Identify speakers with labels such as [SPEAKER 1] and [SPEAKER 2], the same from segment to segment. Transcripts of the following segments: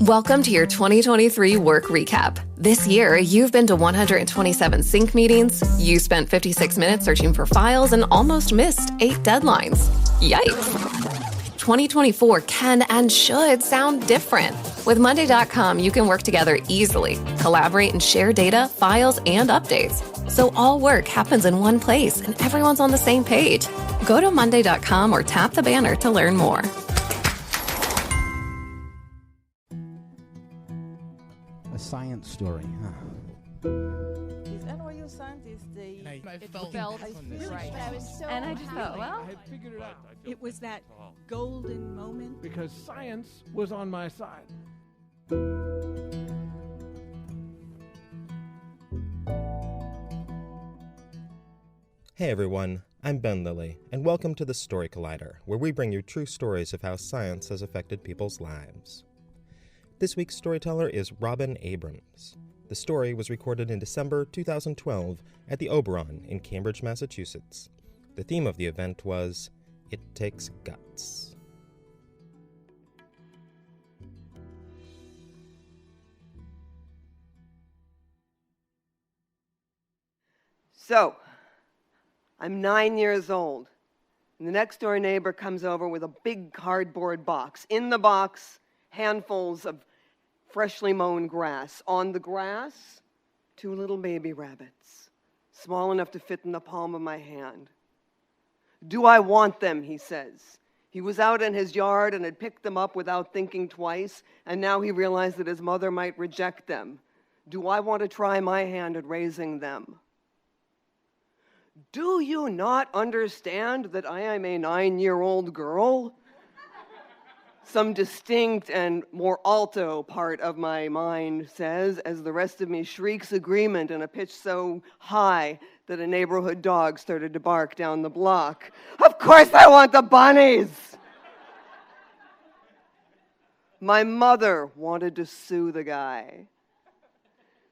[SPEAKER 1] Welcome to your 2023 work recap. This year, you've been to 127 sync meetings, you spent 56 minutes searching for files, and almost missed 8 deadlines. Yikes. 2024 can and should sound different. With Monday.com, you can work together easily, collaborate and share data, files, and updates. So all work happens in one place and everyone's on the same page. Go to Monday.com or tap the banner to learn more.
[SPEAKER 2] A science story, huh?
[SPEAKER 3] These NYU scientists, they
[SPEAKER 4] felt
[SPEAKER 3] right.
[SPEAKER 4] I was so
[SPEAKER 3] And I just thought, well,
[SPEAKER 5] I had figured it out.
[SPEAKER 4] it was that golden moment.
[SPEAKER 5] Because science was on my side.
[SPEAKER 6] Hey everyone, I'm Ben Lilly, and welcome to the Story Collider, where we bring you true stories of how science has affected people's lives. This week's storyteller is Robin Abrams. The story was recorded in December 2012 at the Oberon in Cambridge, Massachusetts. The theme of the event was, It Takes Guts.
[SPEAKER 7] So, I'm 9 years old, and the next door neighbor comes over with a big cardboard box. In the box, handfuls of freshly mown grass. On the grass, 2 little baby rabbits, small enough to fit in the palm of my hand. "Do I want them?" he says. He was out in his yard and had picked them up without thinking twice, and now he realized that his mother might reject them. Do I want to try my hand at raising them? Do you not understand that I am a 9-year-old girl? Some distinct and more alto part of my mind says, as the rest of me shrieks agreement in a pitch so high that a neighborhood dog started to bark down the block. Of course I want the bunnies! My mother wanted to sue the guy.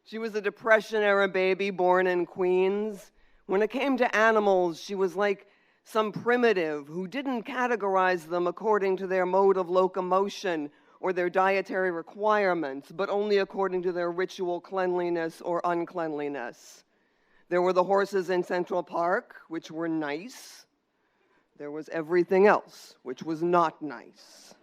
[SPEAKER 7] She was a Depression-era baby born in Queens. When it came to animals, she was like some primitive who didn't categorize them according to their mode of locomotion or their dietary requirements, but only according to their ritual cleanliness or uncleanliness. There were the horses in Central Park, which were nice. There was everything else, which was not nice.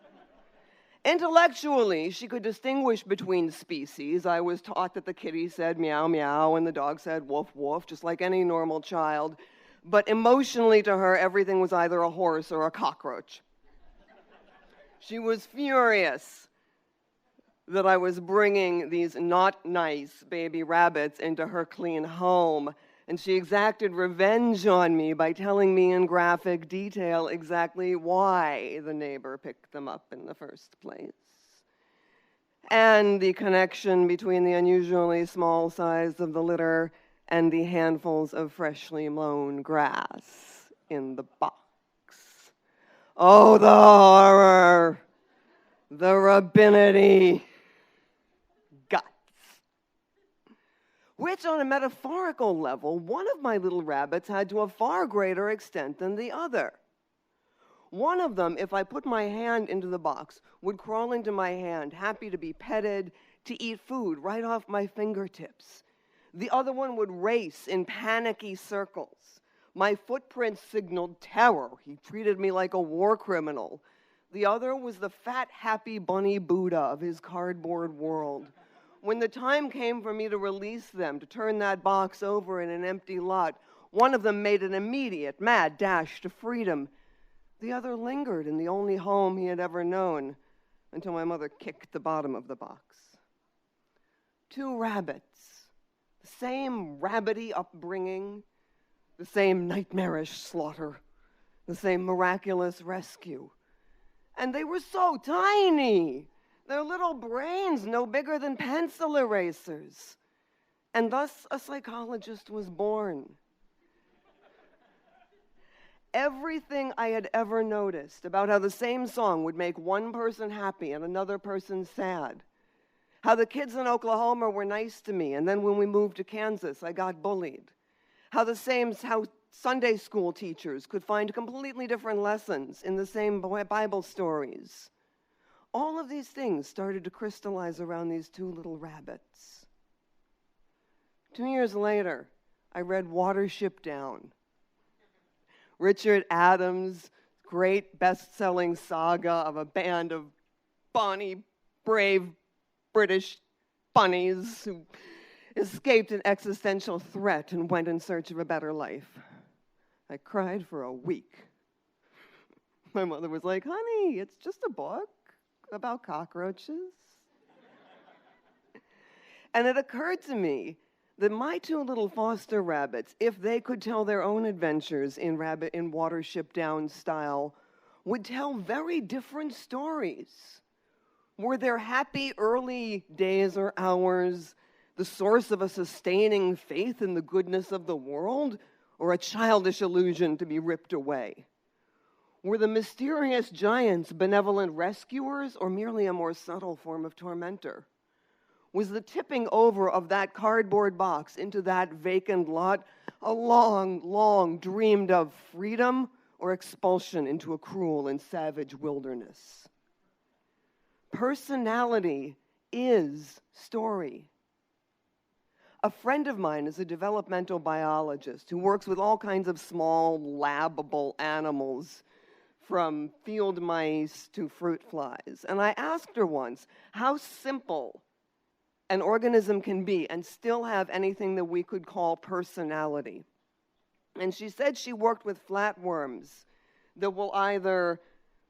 [SPEAKER 7] Intellectually, she could distinguish between species. I was taught that the kitty said meow, meow, and the dog said woof, woof, just like any normal child. But emotionally to her, everything was either a horse or a cockroach. She was furious that I was bringing these not nice baby rabbits into her clean home, and she exacted revenge on me by telling me in graphic detail exactly why the neighbor picked them up in the first place, and the connection between the unusually small size of the litter and the handfuls of freshly mown grass in the box. Oh, the horror, the rabbinity, guts. Which, on a metaphorical level, one of my little rabbits had to a far greater extent than the other. One of them, if I put my hand into the box, would crawl into my hand, happy to be petted, to eat food right off my fingertips. The other one would race in panicky circles. My footprint signaled terror. He treated me like a war criminal. The other was the fat, happy bunny Buddha of his cardboard world. When the time came for me to release them, to turn that box over in an empty lot, one of them made an immediate, mad dash to freedom. The other lingered in the only home he had ever known until my mother kicked the bottom of the box. 2 rabbits. The same rabbity upbringing, the same nightmarish slaughter, the same miraculous rescue. And they were so tiny, their little brains no bigger than pencil erasers. And thus a psychologist was born. Everything I had ever noticed about how the same song would make one person happy and another person sad, how the kids in Oklahoma were nice to me, and then when we moved to Kansas, I got bullied. How Sunday school teachers could find completely different lessons in the same Bible stories. All of these things started to crystallize around these two little rabbits. 2 years later, I read Watership Down. Richard Adams' great best-selling saga of a band of bonny, brave British bunnies who escaped an existential threat and went in search of a better life. I cried for a week. My mother was like, "Honey, it's just a book about cockroaches." And it occurred to me that my two little foster rabbits, if they could tell their own adventures in Watership Down style, would tell very different stories. Were their happy early days or hours the source of a sustaining faith in the goodness of the world, or a childish illusion to be ripped away? Were the mysterious giants benevolent rescuers, or merely a more subtle form of tormentor? Was the tipping over of that cardboard box into that vacant lot a long, long dreamed of freedom, or expulsion into a cruel and savage wilderness? Personality is story. A friend of mine is a developmental biologist who works with all kinds of small, labbable animals, from field mice to fruit flies. And I asked her once how simple an organism can be and still have anything that we could call personality. And she said she worked with flatworms that will either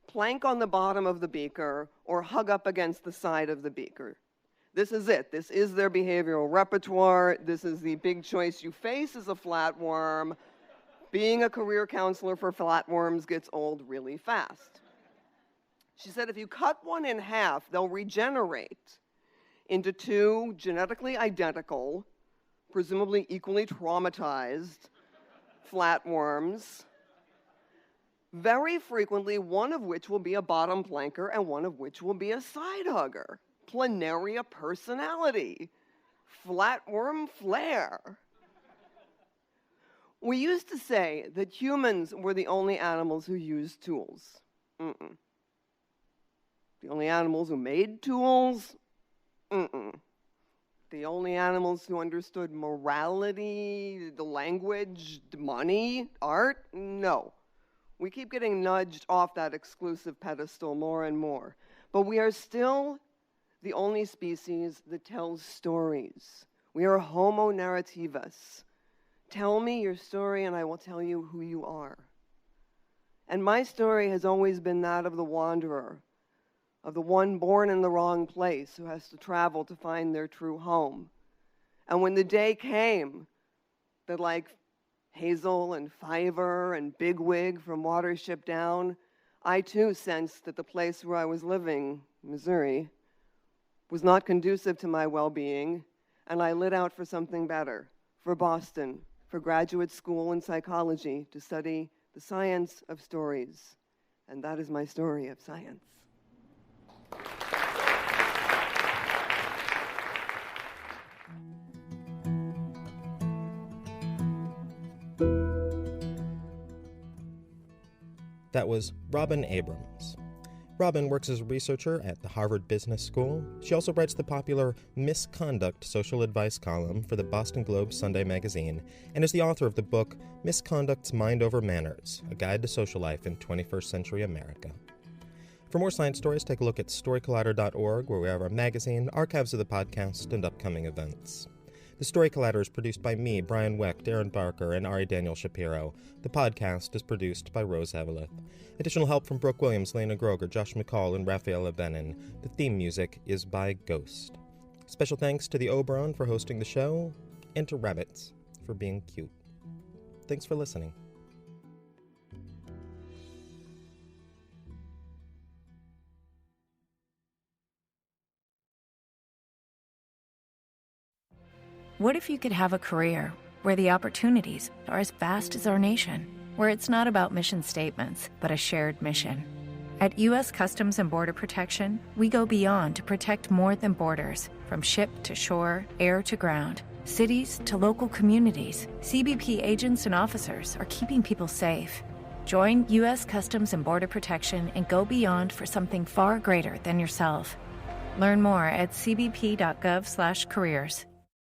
[SPEAKER 7] plank on the bottom of the beaker or hug up against the side of the beaker. This is it. This is their behavioral repertoire. This is the big choice you face as a flatworm. Being a career counselor for flatworms gets old really fast. She said if you cut one in half, they'll regenerate into two genetically identical, presumably equally traumatized flatworms, very frequently one of which will be a bottom planker and one of which will be a side hugger. Planaria personality. Flatworm flair. We used to say that humans were the only animals who used tools. The only animals who made tools? The only animals who understood morality, the language, money, art? No. We keep getting nudged off that exclusive pedestal more and more. But we are still the only species that tells stories. We are Homo narrativus. Tell me your story and I will tell you who you are. And my story has always been that of the wanderer, of the one born in the wrong place who has to travel to find their true home. And when the day came that, like Hazel and Fiver and Bigwig from Watership Down, I too sensed that the place where I was living, Missouri, was not conducive to my well-being, and I lit out for something better, for Boston, for graduate school in psychology to study the science of stories. And that is my story of science.
[SPEAKER 6] That was Robin Abrams. Robin works as a researcher at the Harvard Business School. She also writes the popular Misconduct social advice column for the Boston Globe Sunday magazine, and is the author of the book Misconduct's Mind Over Manners, A Guide to Social Life in 21st Century America. For more science stories, take a look at storycollider.org, where we have our magazine, archives of the podcast, and upcoming events. The Story Collider is produced by me, Brian Wecht, Darren Barker, and Ari Daniel Shapiro. The podcast is produced by Rose Havelith. Additional help from Brooke Williams, Lena Groger, Josh McCall, and Rafaela Benin. The theme music is by Ghost. Special thanks to the Oberon for hosting the show, and to Rabbits for being cute. Thanks for listening.
[SPEAKER 8] What if you could have a career where the opportunities are as vast as our nation, where it's not about mission statements, but a shared mission? At U.S. Customs and Border Protection, we go beyond to protect more than borders. From ship to shore, air to ground, cities to local communities, CBP agents and officers are keeping people safe. Join U.S. Customs and Border Protection and go beyond for something far greater than yourself. Learn more at cbp.gov/careers.